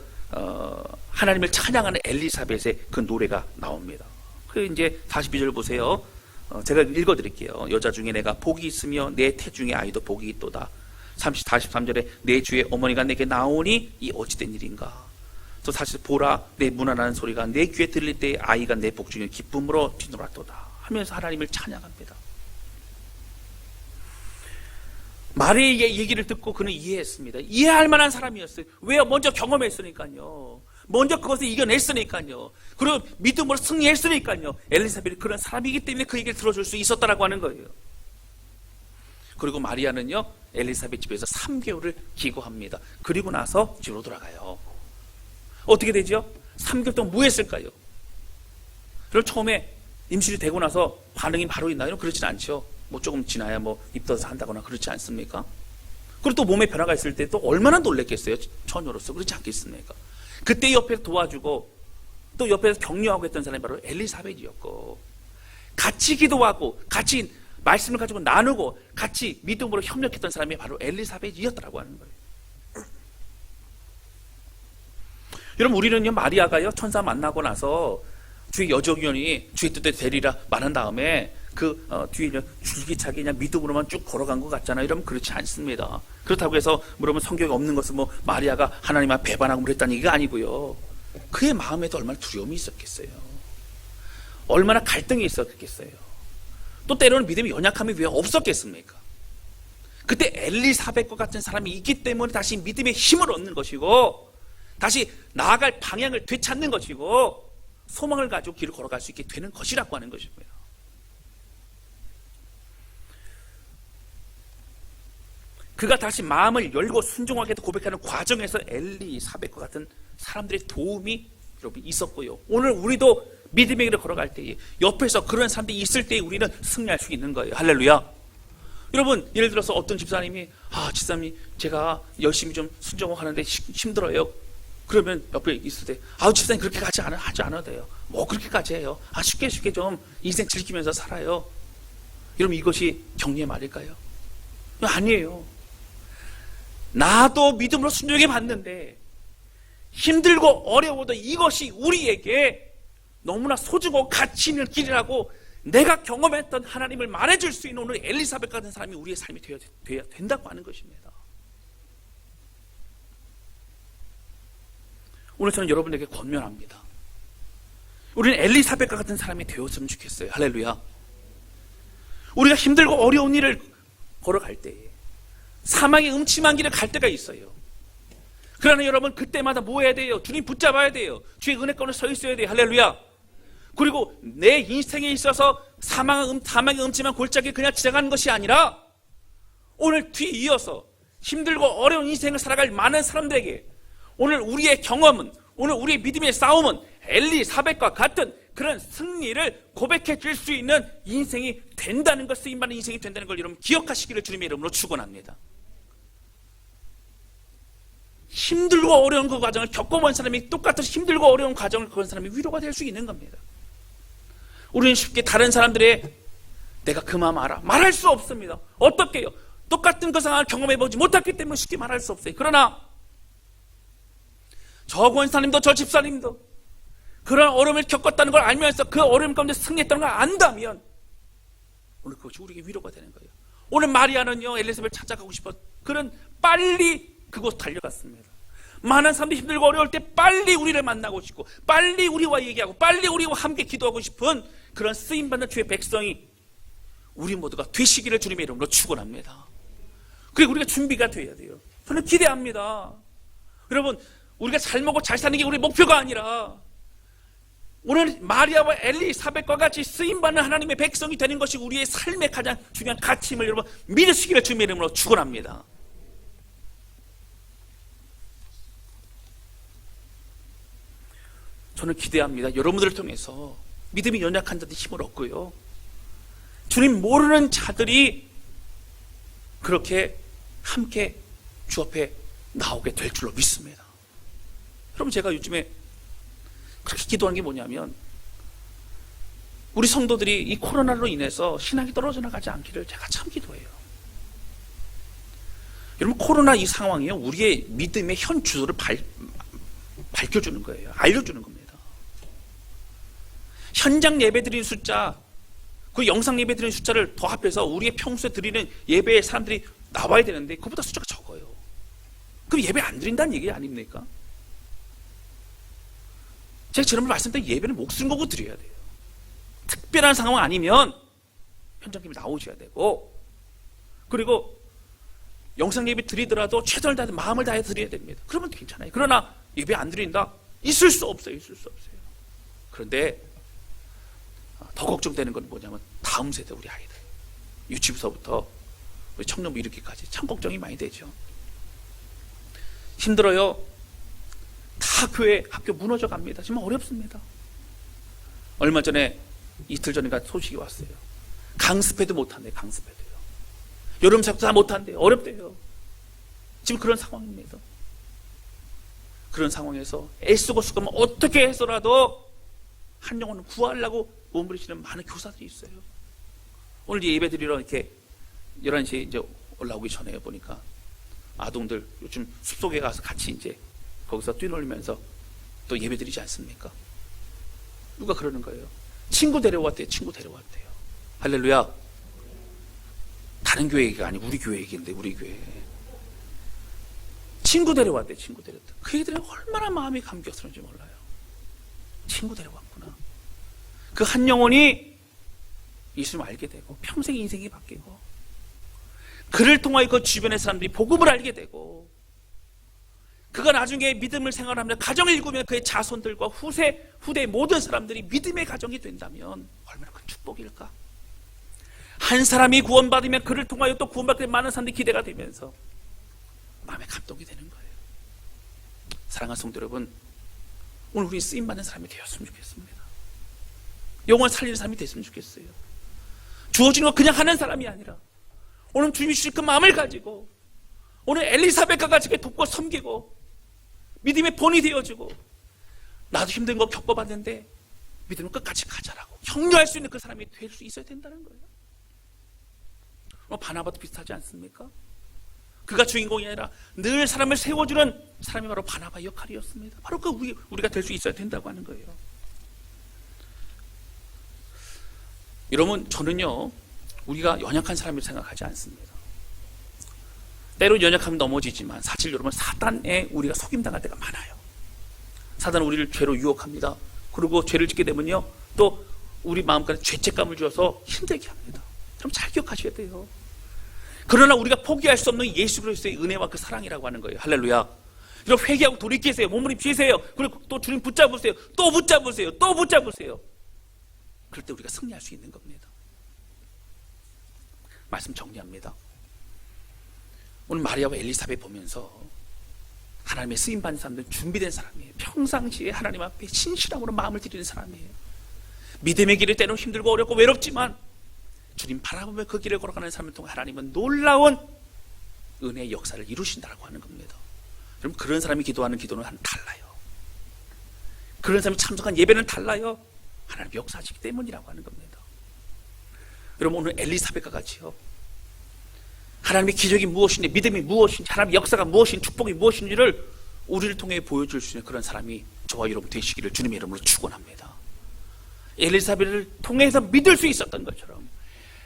하나님을 찬양하는 엘리사벳의 그 노래가 나옵니다. 그 이제 42절 보세요. 제가 읽어드릴게요. 여자 중에 내가 복이 있으며 내 태중의 아이도 복이 있도다. 43절에 내 주의 어머니가 내게 나오니 이 어찌된 일인가. 또 사실 보라 내 문화라는 소리가 내 귀에 들릴 때 아이가 내 복중에 기쁨으로 뒤돌았도다 하면서 하나님을 찬양합니다. 마리아의 얘기를 듣고 그는 이해했습니다. 이해할 만한 사람이었어요. 왜요? 먼저 경험했으니까요. 먼저 그것을 이겨냈으니까요. 그리고 믿음으로 승리했으니까요. 엘리사벳이 그런 사람이기 때문에 그 얘기를 들어줄 수 있었다라고 하는 거예요. 그리고 마리아는요, 엘리사벳 집에서 3개월을 기거합니다. 그리고 나서 집으로 돌아가요. 어떻게 되죠? 3개월 동안 뭐 했을까요? 그럼 처음에 임신이 되고 나서 반응이 바로 있나요? 그렇진 않죠. 뭐 조금 지나야 뭐 입덧을 한다거나 그렇지 않습니까? 그리고 또 몸에 변화가 있을 때 또 얼마나 놀랬겠어요? 처녀로서. 그렇지 않겠습니까? 그때 옆에서 도와주고 또 옆에서 격려하고 했던 사람이 바로 엘리사벳이었고, 같이 기도하고 같이 말씀을 가지고 나누고 같이 믿음으로 협력했던 사람이 바로 엘리사벳이었다라고 하는 거예요. 여러분, 우리는요, 마리아가요, 천사 만나고 나서 주의 여정연이 주의 뜻대로 되리라 말한 다음에 그 뒤에 줄기차게 그냥 믿음으로만 쭉 걸어간 것 같잖아요. 이러면 그렇지 않습니다. 그렇다고 해서 물으면 성경에 없는 것은 뭐 마리아가 하나님 앞에 배반하고 그랬다는 얘기가 아니고요. 그의 마음에도 얼마나 두려움이 있었겠어요. 얼마나 갈등이 있었겠어요. 또 때로는 믿음의 연약함이 왜 없었겠습니까? 그때 엘리사벳과 같은 사람이 있기 때문에 다시 믿음의 힘을 얻는 것이고, 다시 나아갈 방향을 되찾는 것이고, 소망을 가지고 길을 걸어갈 수 있게 되는 것이라고 하는 것이고요. 그가 다시 마음을 열고 순종하게 고백하는 과정에서 엘리사벳과 같은 사람들의 도움이 여러분 있었고요. 오늘 우리도 믿음의 길을 걸어갈 때에 옆에서 그런 사람들이 있을 때에 우리는 승리할 수 있는 거예요. 할렐루야. 여러분, 예를 들어서 어떤 집사님이 집사님 제가 열심히 좀 순종을 하는데 힘들어요. 그러면 옆에 있을 때 집사님 그렇게 하지 않아도 돼요. 뭐 그렇게까지 해요. 쉽게 좀 인생 즐기면서 살아요. 여러분, 이것이 격려의 말일까요? 아니에요. 나도 믿음으로 순종해 봤는데 힘들고 어려워도 이것이 우리에게 너무나 소중하고 가치 있는 길이라고 내가 경험했던 하나님을 말해줄 수 있는 오늘 엘리사벳 같은 사람이 우리의 삶이 되어야 된다고 하는 것입니다. 오늘 저는 여러분에게 권면합니다. 우리는 엘리사벳과 같은 사람이 되었으면 좋겠어요. 할렐루야. 우리가 힘들고 어려운 일을 걸어갈 때에 사망의 음침한 길을 갈 때가 있어요. 그러나 여러분, 그때마다 뭐 해야 돼요? 주님 붙잡아야 돼요. 주의 은혜 가운데 서 있어야 돼요. 할렐루야. 그리고 내 인생에 있어서 사망의 음침한 골짜기를 그냥 지나가는 것이 아니라 오늘 뒤이어서 힘들고 어려운 인생을 살아갈 많은 사람들에게 오늘 우리의 경험은, 오늘 우리의 믿음의 싸움은 엘리사벳과 같은 그런 승리를 고백해 줄 수 있는 인생이 된다는 것, 쓰임받는 인생이 된다는 걸 여러분 기억하시기를 주님의 이름으로 축원합니다. 힘들고 어려운 그 과정을 겪어본 사람이 똑같은 힘들고 어려운 과정을 겪은 사람이 위로가 될 수 있는 겁니다. 우리는 쉽게 다른 사람들의 내가 그 마음 알아 말할 수 없습니다. 어떻게 해요? 똑같은 그 상황을 경험해보지 못했기 때문에 쉽게 말할 수 없어요. 그러나 저 권사님도 저 집사님도 그런 어려움을 겪었다는 걸 알면서 그 어려움 가운데 승리했다는 걸 안다면 오늘 그것이 우리에게 위로가 되는 거예요. 오늘 마리아는요, 엘리사벳을 찾아가고 싶어 그는 빨리 그곳 달려갔습니다. 많은 사람들이 힘들고 어려울 때 빨리 우리를 만나고 싶고 빨리 우리와 얘기하고 빨리 우리와 함께 기도하고 싶은 그런 쓰임받는 주의 백성이 우리 모두가 되시기를 주님의 이름으로 축원합니다. 그리고 우리가 준비가 돼야 돼요. 저는 기대합니다. 여러분, 우리가 잘 먹고 잘 사는 게 우리 목표가 아니라 오늘 마리아와 엘리사벳과 같이 쓰임받는 하나님의 백성이 되는 것이 우리의 삶의 가장 중요한 가치임을 여러분 믿으시기를 주님의 이름으로 축원합니다. 저는 기대합니다. 여러분들을 통해서 믿음이 연약한 자들이 힘을 얻고요, 주님 모르는 자들이 그렇게 함께 주 앞에 나오게 될 줄로 믿습니다. 여러분, 제가 요즘에 그렇게 기도하는 게 뭐냐면 우리 성도들이 이 코로나로 인해서 신앙이 떨어져 나가지 않기를 제가 참 기도해요. 여러분, 코로나 이 상황이요, 우리의 믿음의 현 주소를 밝혀주는 거예요. 알려주는 겁니다. 현장 예배 드리는 숫자, 그 영상 예배 드리는 숫자를 더 합해서 우리의 평소에 드리는 예배의 사람들이 나와야 되는데 그보다 숫자가 적어요. 그럼 예배 안 드린다는 얘기 아닙니까? 제가 지난번에 말씀드린 예배는 목숨 걸고 드려야 돼요. 특별한 상황 아니면 현장님이 나오셔야 되고, 그리고 영상 예배 드리더라도 최선을 다해 마음을 다해 드려야 됩니다. 그러면 괜찮아요. 그러나 예배 안 드린다? 있을 수 없어요. 있을 수 없어요. 그런데 더 걱정되는 건 뭐냐면 다음 세대 우리 아이들, 유치부서부터 우리 청년부 이렇게까지 참 걱정이 많이 되죠. 힘들어요. 다 교회 학교 무너져 갑니다. 정말 어렵습니다. 얼마 전에 이틀 전인가 소식이 왔어요. 강습회도 못한대요. 강습회도요. 여름 사역도 다 못한대요. 어렵대요. 지금 그런 상황입니다. 그런 상황에서 애쓰고 쓰고 어떻게 해서라도 한 영혼을 구하려고 몸부리시는 많은 교사들이 있어요. 오늘 예배 드리러 이렇게 11시에 이제 올라오기 전에 보니까 아동들 요즘 숲속에 가서 같이 이제 거기서 뛰놀면서 또 예배 드리지 않습니까? 누가 그러는 거예요? 친구 데려왔대요. 친구 데려왔대요. 할렐루야. 다른 교회 얘기가 아니고 우리 교회 얘기인데, 우리 교회. 친구 데려왔대요. 친구 데려왔대. 그 애들이 얼마나 마음이 감격스러운지 몰라요. 친구 데려왔구나. 그 한 영혼이 예수님을 알게 되고 평생 인생이 바뀌고, 그를 통하여 그 주변의 사람들이 복음을 알게 되고, 그가 나중에 믿음을 생활하며 가정을 일구면 그의 자손들과 후대 모든 사람들이 믿음의 가정이 된다면 얼마나 큰 축복일까. 한 사람이 구원받으면 그를 통하여 또 구원받게 많은 사람들이 기대가 되면서 마음에 감동이 되는 거예요. 사랑하는 성도 여러분, 오늘 우리 쓰임받는 사람이 되었으면 좋겠습니다. 영혼 살리는 사람이 됐으면 좋겠어요. 주어진 거 그냥 하는 사람이 아니라 오늘 주님이 주실 그 마음을 가지고 오늘 엘리사벳과 같이 돕고 섬기고 믿음의 본이 되어지고, 나도 힘든 거 겪어봤는데 믿음을 끝까지 가자라고 격려할 수 있는 그 사람이 될 수 있어야 된다는 거예요. 바나바도 비슷하지 않습니까? 그가 주인공이 아니라 늘 사람을 세워주는 사람이 바로 바나바의 역할이었습니다. 바로 그 우리가 될 수 있어야 된다고 하는 거예요. 여러분, 저는요 우리가 연약한 사람을 생각하지 않습니다. 때로 연약하면 넘어지지만 사실 여러분, 사단에 우리가 속임당할 때가 많아요. 사단은 우리를 죄로 유혹합니다. 그리고 죄를 짓게 되면요 또 우리 마음까지 죄책감을 주어서 힘들게 합니다. 좀 잘 기억하셔야 돼요. 그러나 우리가 포기할 수 없는 예수 그리스도의 은혜와 그 사랑이라고 하는 거예요. 할렐루야. 이렇게 회개하고 돌이키세요. 몸부림 피세요. 그리고 또 주님 붙잡으세요. 또 붙잡으세요. 또 붙잡으세요. 그럴 때 우리가 승리할 수 있는 겁니다. 말씀 정리합니다. 오늘 마리아와 엘리사벳 보면서 하나님의 쓰임받는 사람들은 준비된 사람이에요. 평상시에 하나님 앞에 신실함으로 마음을 드리는 사람이에요. 믿음의 길이 때로는 힘들고 어렵고 외롭지만 주님 바라보며 그 길을 걸어가는 사람을 통해 하나님은 놀라운 은혜의 역사를 이루신다고 하는 겁니다. 여러분, 그런 사람이 기도하는 기도는 달라요. 그런 사람이 참석한 예배는 달라요. 하나님 역사하시기 때문이라고 하는 겁니다. 여러분, 오늘 엘리사벳과 같이요 하나님의 기적이 무엇인지, 믿음이 무엇인지, 하나님의 역사가 무엇인지, 축복이 무엇인지를 우리를 통해 보여줄 수 있는 그런 사람이 저와 여러분 되시기를 주님의 이름으로 축원합니다. 엘리사벳을 통해서 믿을 수 있었던 것처럼,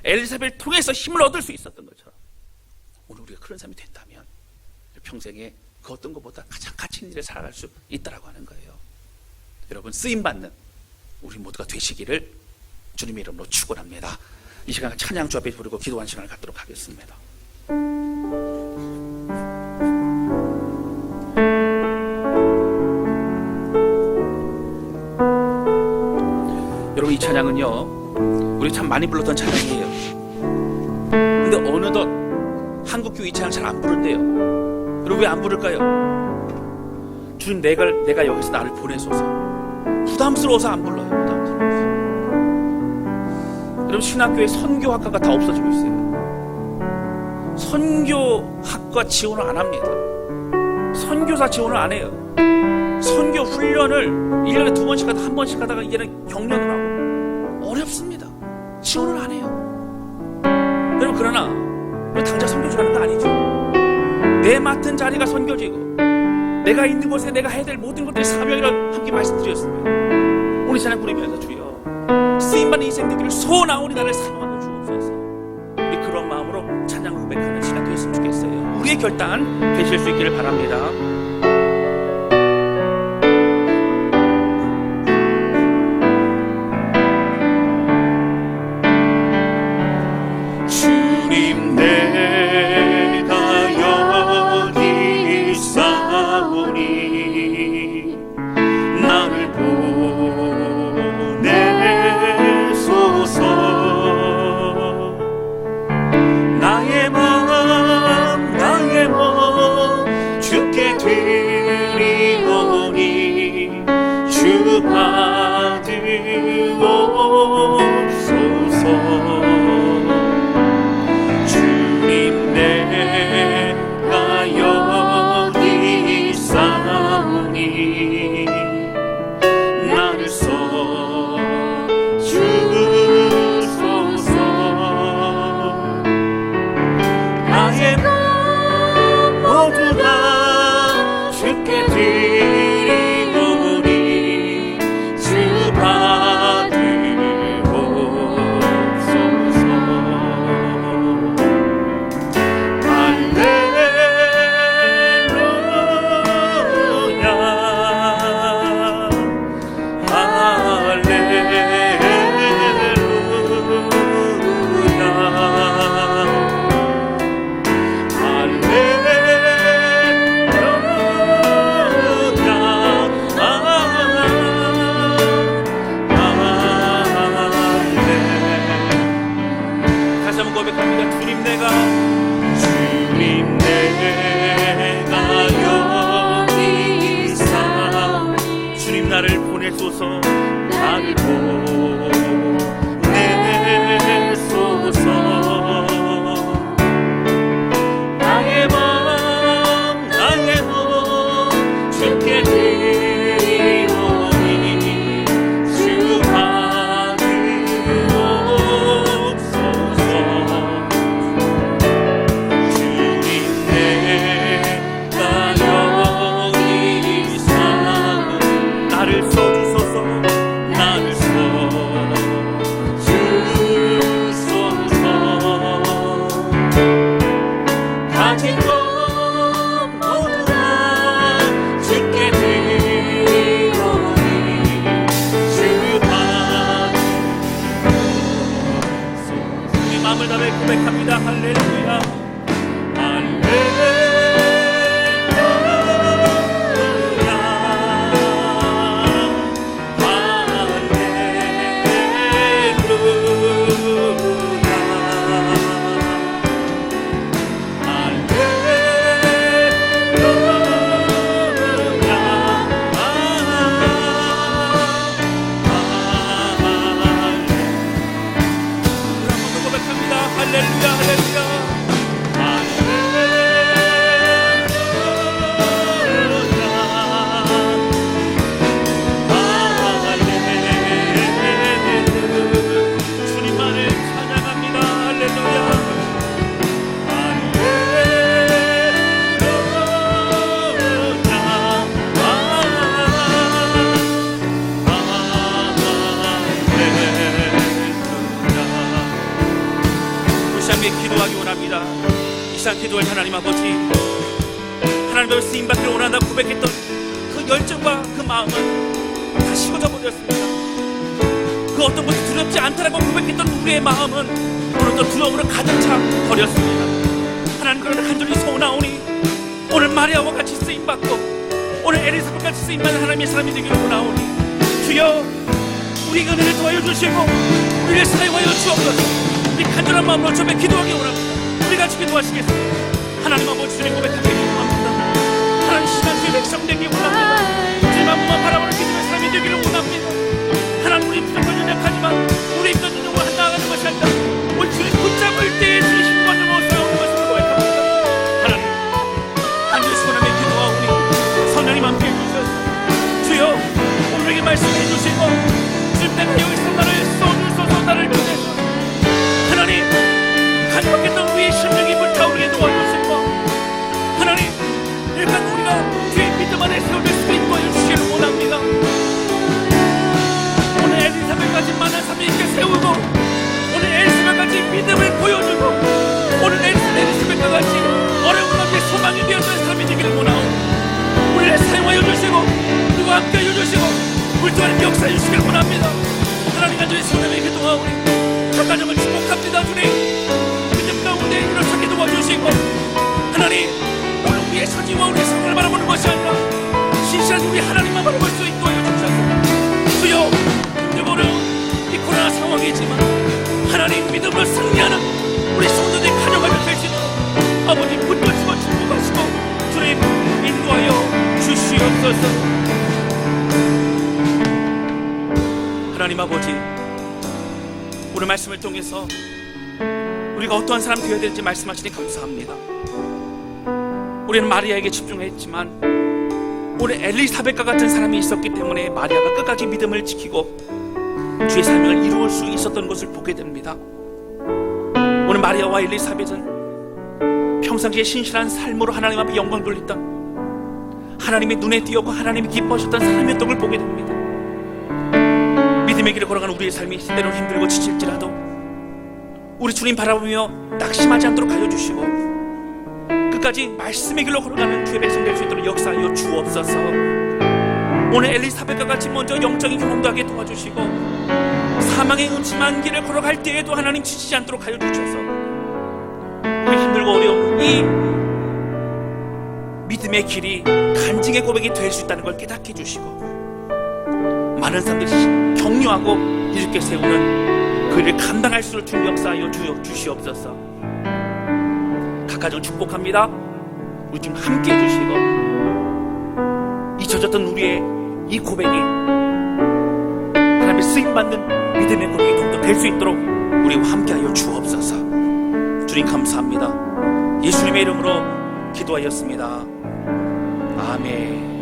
엘리사벳을 통해서 힘을 얻을 수 있었던 것처럼 오늘 우리가 그런 사람이 된다면 평생에 그 어떤 것보다 가장 가치 있는 일을 살아갈 수 있다라고 하는 거예요. 여러분, 쓰임받는 우리 모두가 되시기를 주님의 이름으로 축원합니다. 이 시간 찬양 주 앞에 부르고 기도하는 시간을 갖도록 하겠습니다. 여러분, 이 찬양은요 우리 참 많이 불렀던 찬양이에요. 근데 어느덧 한국교회 이 찬양 잘 안 부른대요. 여러분, 왜 안 부를까요? 주님, 내가 여기서 나를 보내소서. 부담스러워서 안 불러요. 부담스러워서. 여러분, 신학교에 선교학과가 다 없어지고 있어요. 선교학과 지원을 안 합니다. 선교사 지원을 안 해요. 선교 훈련을 1년에 2번씩 하다가 1번씩 하다가 이제는 경련을 하고 어렵습니다. 지원을 안 해요. 여러분, 그러나 당장 선교지 가는 거 아니죠. 내 맡은 자리가 선교지고 내가 있는 곳에 내가 해야 될 모든 것들이 사명이라고 함께 말씀드렸습니다. 오늘 찬양 부르면서 주여 쓰임받는 인생 되기를 소원하오니 나를 사용하여 주옵소서. 우리 그런 마음으로 찬양 고백하는 시간 되었으면 좋겠어요. 우리의 결단 되실 수 있기를 바랍니다. 나를 보내소서. 나를 보내소서. 나의 마음 나의 몸 주께 드리오니 주 받으옵소서. 주님 내가 여기 있사오니 나를 써주소서. 나를 써주소서. 가진 것 모두 다 주께 드리오니 주 받으소서. 우리 마음을 다해 고백합니다. 할렐루야. 할렐루야 할렐루야. 주님만을 찬양합니다. 할렐루야. 기도하기 원합니다. 이 시간 기도할 하나님 아버지, 하나님 앞에 쓰임받기를 원한다 고백했던 그 열정과 그 마음은 다 식어져 버렸습니다. 그 어떤 것이 두렵지 않다라고 고백했던 우리의 마음은 오늘도 두려움으로 가득 차 버렸습니다. 하나님, 그러나 간절히 소원하오니 오늘 마리아와 같이 쓰임받고 오늘 엘리사벳 같이 쓰임받는 하나님의 사람이 되기를 원하오니 주여 우리 은혜를 도와여 주시고 우리를 사용하여 주옵소서. 우리 간절한 마음으로 주 앞에 기도하기 원합니다. 우리 같이 기도하시겠습니다. 하나님 아버지, 주님 고백하기 원합니다. 하나님, 시간 주의 백성 되기 원합니다. 주님 한 분만 바라보는 기도의 사람이 되기를 원합니다. 하나님, 우리 부족한 연약하지만 우리 있던 능력으로 나아가는 것이 아니라 우리 주님 붙잡을 때에 주의 힘과 능력으로 사용하는 것을 고백합니다. 하나님, 간절히 소원하며 기도하오니 성령님 함께 해주셔서 주여 오늘에게 말씀해 주시고 주님, 내가 여기서 나를 써주소서. 나를 보내소서. 하나님, 간박했던 우리의 심령이 불타오르게 도와주시고 하나님, 일단 우리가 주의 믿음 안에 세워질 수 있고 해주시기를 원합니다. 오늘 엘리사벳까지 많은 사람이 있게 세우고 오늘 엘리사벳까지 믿음을 보여주고 오늘 엘리사벳과 같이 어려운 가운데 소망이 되었던 사람이 되기를 원하오니 우리를 사용하여 주시고 그리고 함께하여 주시고 불투하는 역사해 주시기를 원합니다. 하나님, 간절히 손을 기도하오니 각 가정을 축복합니다. 주님, 믿음 가운데 일어서게 도와주시고 하나님, 오늘 우리의 처지와 우리의 상황을 바라보는 것이 아니라 신실한 우리 하나님만 바라볼 수 있도록 해주셔서 주여, 힘들고는 이 코로나 상황이지만 하나님 믿음으로 승리하는 우리 성도들의 가정을 펼치도록 아버지 붙들시고 축복하시고 주님 인도하여 주시옵소서. 하나님 아버지, 오늘 말씀을 통해서 우리가 어떠한 사람 되어야 될지 말씀하시니 감사합니다. 우리는 마리아에게 집중했지만 오늘 엘리사벳과 같은 사람이 있었기 때문에 마리아가 끝까지 믿음을 지키고 주의 사명을 이루을 수 있었던 것을 보게 됩니다. 오늘 마리아와 엘리사벳은 평상시에 신실한 삶으로 하나님 앞에 영광 돌렸던 하나님의 눈에 띄었고 하나님이 기뻐하셨던 사람이었던 걸 보게 됩니다. 믿음의 길을 걸어가는 우리의 삶이 때로는 힘들고 지칠지라도 우리 주님 바라보며 낙심하지 않도록 하여 주시고 끝까지 말씀의 길로 걸어가는 주의 백성 될 수 있도록 역사하여 주옵소서. 오늘 엘리사벳과 같이 먼저 영적인 경험도 하게 도와주시고 사망의 음침한 길을 걸어갈 때에도 하나님 지치지 않도록 하여 주셔서 우리 힘들고 어려운 이 믿음의 길이 간증의 고백이 될 수 있다는 걸 깨닫게 해주시고 많은 사람들이 격려하고 이렇게 세우는 그 일을 감당할 수 있는 주 역사하여 주시옵소서. 각 가정 축복합니다. 우리 좀 함께 해주시고 잊혀졌던 우리의 이 고백이 쓰임받는 믿음의 고백이 더욱더 될 수 있도록 우리와 함께하여 주옵소서. 주님 감사합니다. 예수님의 이름으로 기도하였습니다. 아멘.